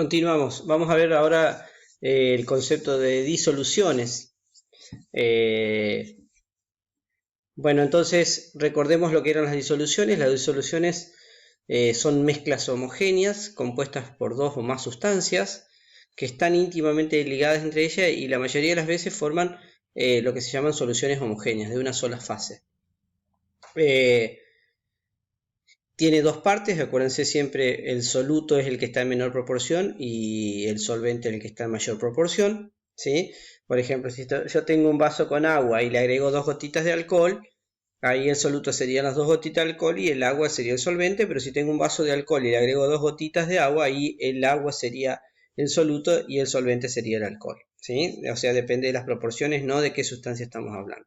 Continuamos. Vamos a ver ahora el concepto de disoluciones. Bueno, entonces recordemos lo que eran las disoluciones. Las disoluciones son mezclas homogéneas compuestas por dos o más sustancias que están íntimamente ligadas entre ellas y la mayoría de las veces forman lo que se llaman soluciones homogéneas de una sola fase. Tiene dos partes, acuérdense siempre el soluto es el que está en menor proporción y el solvente el que está en mayor proporción, ¿sí? Por ejemplo, si yo tengo un vaso con agua y le agrego 2 gotitas de alcohol, ahí el soluto serían las 2 gotitas de alcohol y el agua sería el solvente, pero si tengo un vaso de alcohol y le agrego 2 gotitas de agua, ahí el agua sería el soluto y el solvente sería el alcohol, ¿sí? O sea, depende de las proporciones, no de qué sustancia estamos hablando.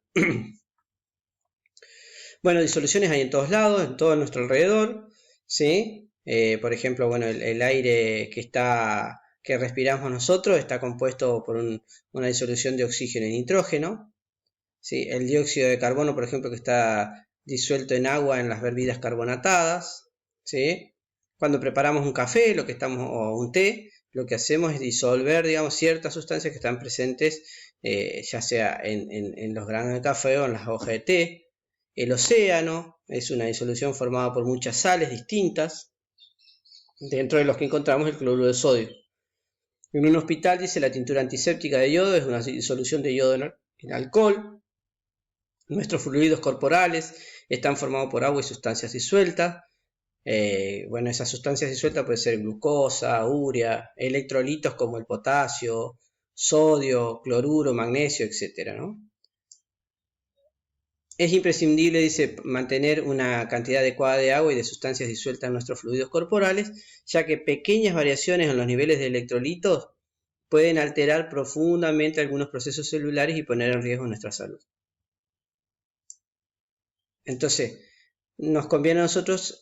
Bueno, disoluciones hay en todos lados, en todo nuestro alrededor, ¿sí? Por ejemplo, bueno, el aire que respiramos nosotros está compuesto por una disolución de oxígeno y nitrógeno, ¿sí? El dióxido de carbono, por ejemplo, que está disuelto en agua en las bebidas carbonatadas, ¿sí? Cuando preparamos un café, o un té, lo que hacemos es disolver, digamos, ciertas sustancias que están presentes, ya sea en los granos de café o en las hojas de té. El océano es una disolución formada por muchas sales distintas, dentro de los que encontramos el cloruro de sodio. En un hospital, dice, la tintura antiséptica de yodo es una disolución de yodo en alcohol. Nuestros fluidos corporales están formados por agua y sustancias disueltas. Bueno, esas sustancias disueltas pueden ser glucosa, urea, electrolitos como el potasio, sodio, cloruro, magnesio, etc., ¿no? Es imprescindible, dice, mantener una cantidad adecuada de agua y de sustancias disueltas en nuestros fluidos corporales, ya que pequeñas variaciones en los niveles de electrolitos pueden alterar profundamente algunos procesos celulares y poner en riesgo nuestra salud. Entonces, nos conviene a nosotros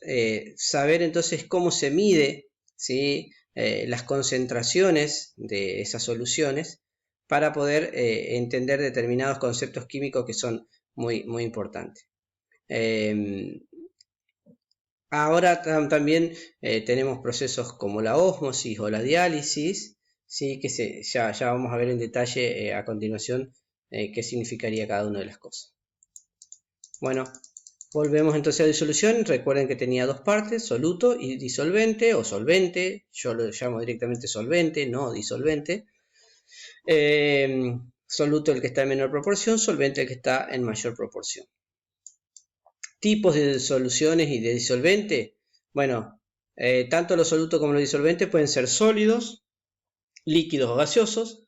saber entonces cómo se mide, ¿sí? Las concentraciones de esas soluciones para poder entender determinados conceptos químicos que son muy, muy importantes. Ahora también tenemos procesos como la ósmosis o la diálisis, ¿sí? Que ya vamos a ver en detalle a continuación qué significaría cada una de las cosas. Bueno, volvemos entonces a disolución. Recuerden que tenía dos partes, soluto y disolvente o solvente. Yo lo llamo directamente solvente, no disolvente. Soluto el que está en menor proporción, solvente el que está en mayor proporción. Tipos de soluciones y de disolvente. Bueno, tanto los solutos como los disolventes pueden ser sólidos, líquidos o gaseosos.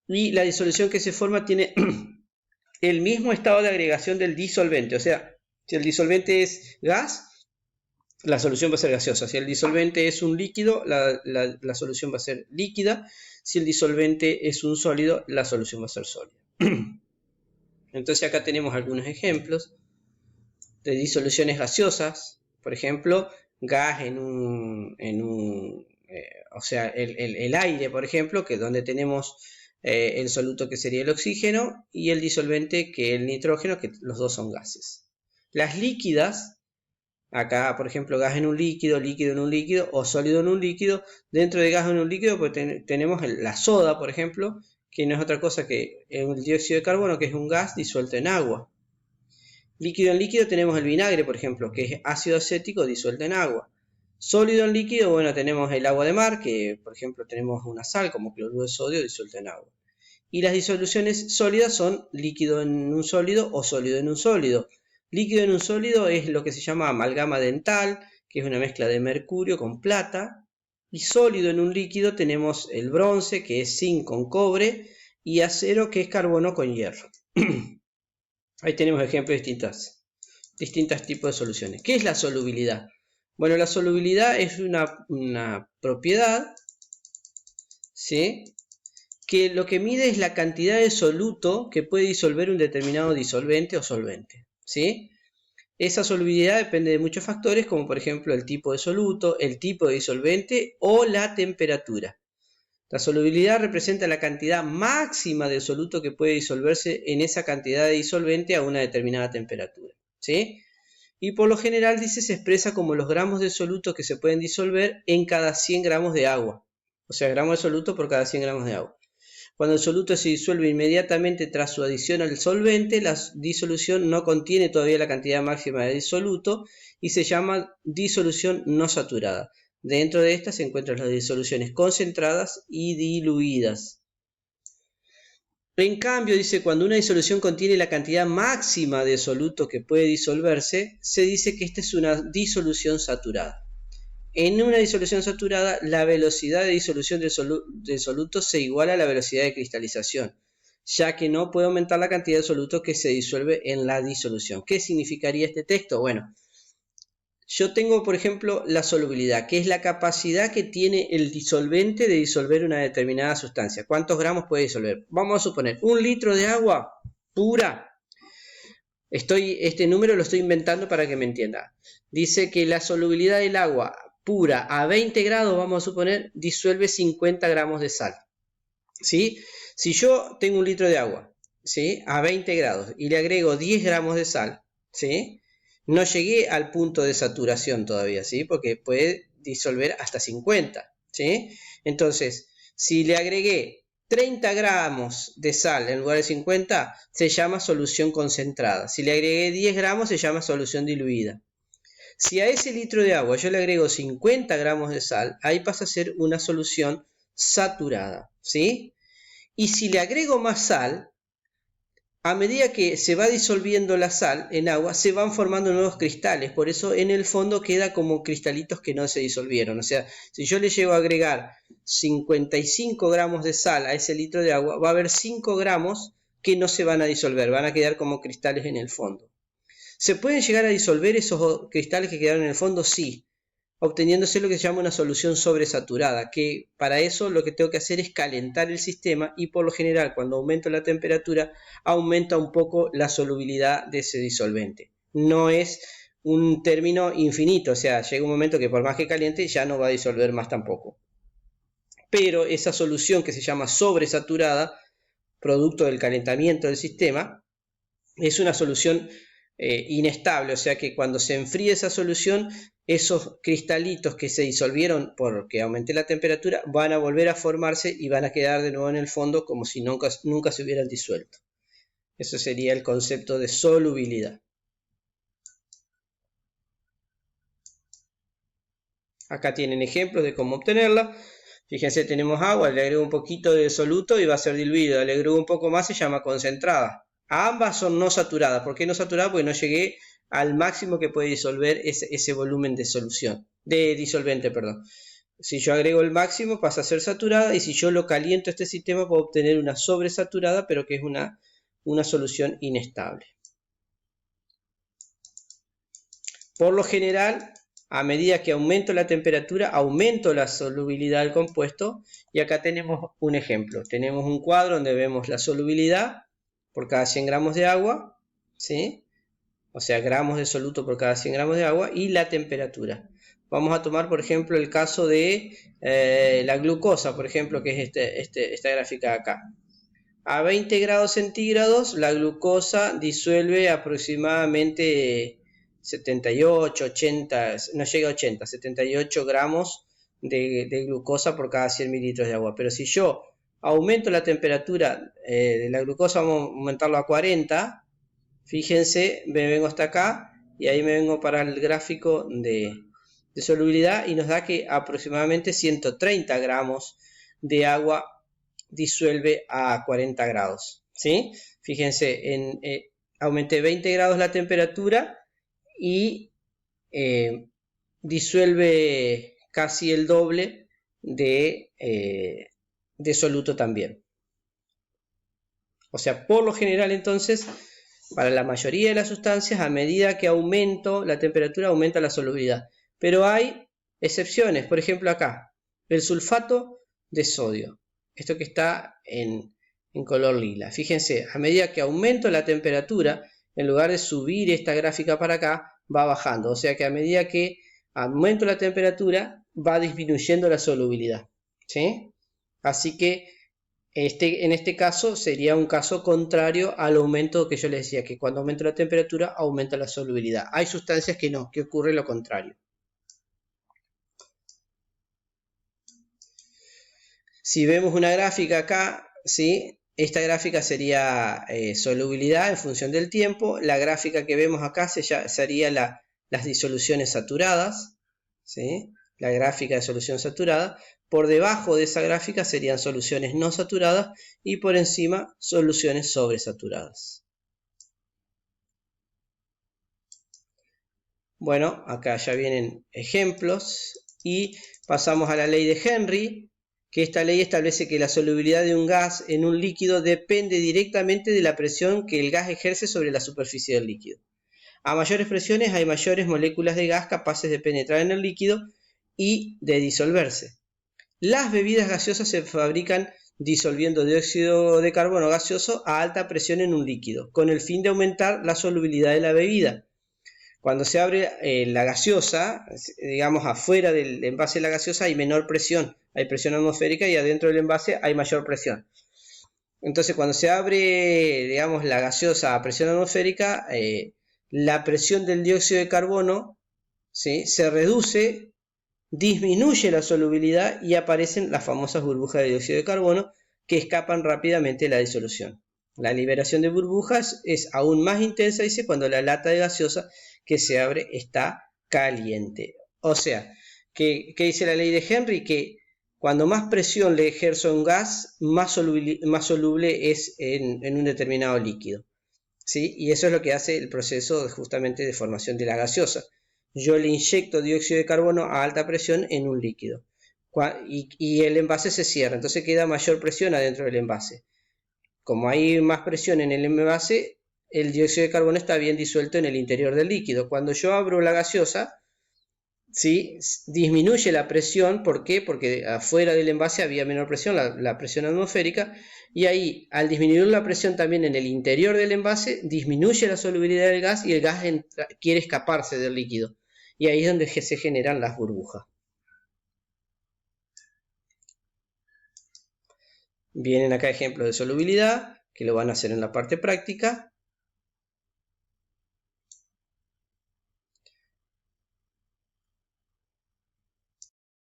Y la disolución que se forma tiene el mismo estado de agregación del disolvente. O sea, si el disolvente es gas, la solución va a ser gaseosa. Si el disolvente es un líquido, la solución va a ser líquida. Si el disolvente es un sólido, la solución va a ser sólida. Entonces acá tenemos algunos ejemplos de disoluciones gaseosas. Por ejemplo, gas o sea, el aire, por ejemplo, que es donde tenemos el soluto que sería el oxígeno y el disolvente que es el nitrógeno, que los dos son gases. Las líquidas, acá por ejemplo gas en un líquido, líquido en un líquido o sólido en un líquido. Dentro de gas en un líquido pues tenemos la soda, por ejemplo, que no es otra cosa que el dióxido de carbono, que es un gas disuelto en agua. Líquido en líquido tenemos el vinagre, por ejemplo, que es ácido acético disuelto en agua. Sólido en líquido, bueno, tenemos el agua de mar, que por ejemplo tenemos una sal como cloruro de sodio disuelto en agua. Y las disoluciones sólidas son líquido en un sólido o sólido en un sólido. Líquido en un sólido es lo que se llama amalgama dental, que es una mezcla de mercurio con plata. Y sólido en un líquido tenemos el bronce, que es zinc con cobre, y acero, que es carbono con hierro. Ahí tenemos ejemplos de distintos tipos de soluciones. ¿Qué es la solubilidad? Bueno, la solubilidad es una propiedad, ¿sí?, que lo que mide es la cantidad de soluto que puede disolver un determinado disolvente o solvente, ¿sí? Esa solubilidad depende de muchos factores, como por ejemplo el tipo de soluto, el tipo de disolvente o la temperatura. La solubilidad representa la cantidad máxima de soluto que puede disolverse en esa cantidad de disolvente a una determinada temperatura, ¿sí? Y por lo general, dice, se expresa como los gramos de soluto que se pueden disolver en cada 100 gramos de agua. O sea, gramos de soluto por cada 100 gramos de agua. Cuando el soluto se disuelve inmediatamente tras su adición al solvente, la disolución no contiene todavía la cantidad máxima de disoluto y se llama disolución no saturada. Dentro de esta se encuentran las disoluciones concentradas y diluidas. En cambio, dice, cuando una disolución contiene la cantidad máxima de soluto que puede disolverse, se dice que esta es una disolución saturada. En una disolución saturada, la velocidad de disolución del soluto se iguala a la velocidad de cristalización, ya que no puede aumentar la cantidad de soluto que se disuelve en la disolución. ¿Qué significaría este texto? Bueno, yo tengo, por ejemplo, la solubilidad, que es la capacidad que tiene el disolvente de disolver una determinada sustancia. ¿Cuántos gramos puede disolver? Vamos a suponer 1 litro de agua pura. Este número lo estoy inventando para que me entienda. Dice que la solubilidad del agua pura a 20 grados, vamos a suponer, disuelve 50 gramos de sal. ¿Sí? Si yo tengo 1 litro de agua, ¿sí?, a 20 grados y le agrego 10 gramos de sal, ¿sí?, no llegué al punto de saturación todavía, ¿sí?, porque puede disolver hasta 50, ¿sí? Entonces, si le agregué 30 gramos de sal en lugar de 50, se llama solución concentrada. Si le agregué 10 gramos, se llama solución diluida. Si a ese litro de agua yo le agrego 50 gramos de sal, ahí pasa a ser una solución saturada, ¿sí? Y si le agrego más sal, a medida que se va disolviendo la sal en agua, se van formando nuevos cristales. Por eso en el fondo queda como cristalitos que no se disolvieron. O sea, si yo le llego a agregar 55 gramos de sal a ese litro de agua, va a haber 5 gramos que no se van a disolver, van a quedar como cristales en el fondo. ¿Se pueden llegar a disolver esos cristales que quedaron en el fondo? Sí, obteniéndose lo que se llama una solución sobresaturada, que para eso lo que tengo que hacer es calentar el sistema y por lo general cuando aumento la temperatura aumenta un poco la solubilidad de ese disolvente. No es un término infinito, o sea, llega un momento que por más que caliente ya no va a disolver más tampoco. Pero esa solución que se llama sobresaturada, producto del calentamiento del sistema, es una solución inestable, o sea que cuando se enfríe esa solución, esos cristalitos que se disolvieron porque aumenté la temperatura van a volver a formarse y van a quedar de nuevo en el fondo como si nunca se hubieran disuelto. Eso sería el concepto de solubilidad. Acá tienen ejemplos de cómo obtenerla. Fíjense, tenemos agua, le agrego un poquito de soluto y va a ser diluido. Le agrego un poco más, se llama concentrada. Ambas son no saturadas. ¿Por qué no saturadas? Porque no llegué al máximo que puede disolver ese volumen de solución, de disolvente, perdón. Si yo agrego el máximo pasa a ser saturada y si yo lo caliento este sistema puedo obtener una sobresaturada, pero que es una solución inestable. Por lo general, a medida que aumento la temperatura, aumento la solubilidad del compuesto y acá tenemos un ejemplo. Tenemos un cuadro donde vemos la solubilidad por cada 100 gramos de agua, ¿sí? O sea, gramos de soluto por cada 100 gramos de agua y la temperatura. Vamos a tomar, por ejemplo, el caso de la glucosa, por ejemplo, que es esta gráfica de acá. A 20 grados centígrados, la glucosa disuelve aproximadamente 78, 80, no llega a 80, 78 gramos de glucosa por cada 100 mililitros de agua. Pero si yo aumento la temperatura de la glucosa, vamos a aumentarlo a 40, fíjense, me vengo hasta acá y ahí me vengo para el gráfico de solubilidad y nos da que aproximadamente 130 gramos de agua disuelve a 40 grados, ¿sí? Fíjense, aumenté 20 grados la temperatura y disuelve casi el doble de soluto también. O sea, por lo general entonces, para la mayoría de las sustancias, a medida que aumento la temperatura, aumenta la solubilidad. Pero hay excepciones, por ejemplo acá, el sulfato de sodio. Esto que está en color lila. Fíjense, a medida que aumento la temperatura, en lugar de subir esta gráfica para acá, va bajando. O sea que a medida que aumento la temperatura, va disminuyendo la solubilidad, ¿sí? Así que en este caso sería un caso contrario al aumento que yo les decía, que cuando aumento la temperatura, aumenta la solubilidad. Hay sustancias que no, que ocurre lo contrario. Si vemos una gráfica acá, ¿sí? Esta gráfica sería solubilidad en función del tiempo. La gráfica que vemos acá sería las disoluciones saturadas, ¿sí? La gráfica de solución saturada. Por debajo de esa gráfica serían soluciones no saturadas y por encima soluciones sobresaturadas. Bueno, acá ya vienen ejemplos y pasamos a la ley de Henry, que esta ley establece que la solubilidad de un gas en un líquido depende directamente de la presión que el gas ejerce sobre la superficie del líquido. A mayores presiones hay mayores moléculas de gas capaces de penetrar en el líquido y de disolverse. Las bebidas gaseosas se fabrican disolviendo dióxido de carbono gaseoso a alta presión en un líquido, con el fin de aumentar la solubilidad de la bebida. Cuando se abre la gaseosa, digamos afuera del envase de la gaseosa hay menor presión, hay presión atmosférica y adentro del envase hay mayor presión. Entonces cuando se abre, digamos, la gaseosa a presión atmosférica, la presión del dióxido de carbono, ¿sí?, se reduce, disminuye la solubilidad y aparecen las famosas burbujas de dióxido de carbono que escapan rápidamente de la disolución. La liberación de burbujas es aún más intensa, dice, cuando la lata de gaseosa que se abre está caliente. O sea, ¿qué dice la ley de Henry? Que cuando más presión le ejerzo a un gas, más soluble es en un determinado líquido, ¿sí? Y eso es lo que hace el proceso justamente de formación de la gaseosa. Yo le inyecto dióxido de carbono a alta presión en un líquido y el envase se cierra, entonces queda mayor presión adentro del envase. Como hay más presión en el envase, el dióxido de carbono está bien disuelto en el interior del líquido. Cuando yo abro la gaseosa, ¿sí?, disminuye la presión. ¿Por qué? Porque afuera del envase había menor presión, la presión atmosférica, y ahí, al disminuir la presión también en el interior del envase, disminuye la solubilidad del gas y el gas quiere escaparse del líquido. Y ahí es donde se generan las burbujas. Vienen acá ejemplos de solubilidad, que lo van a hacer en la parte práctica.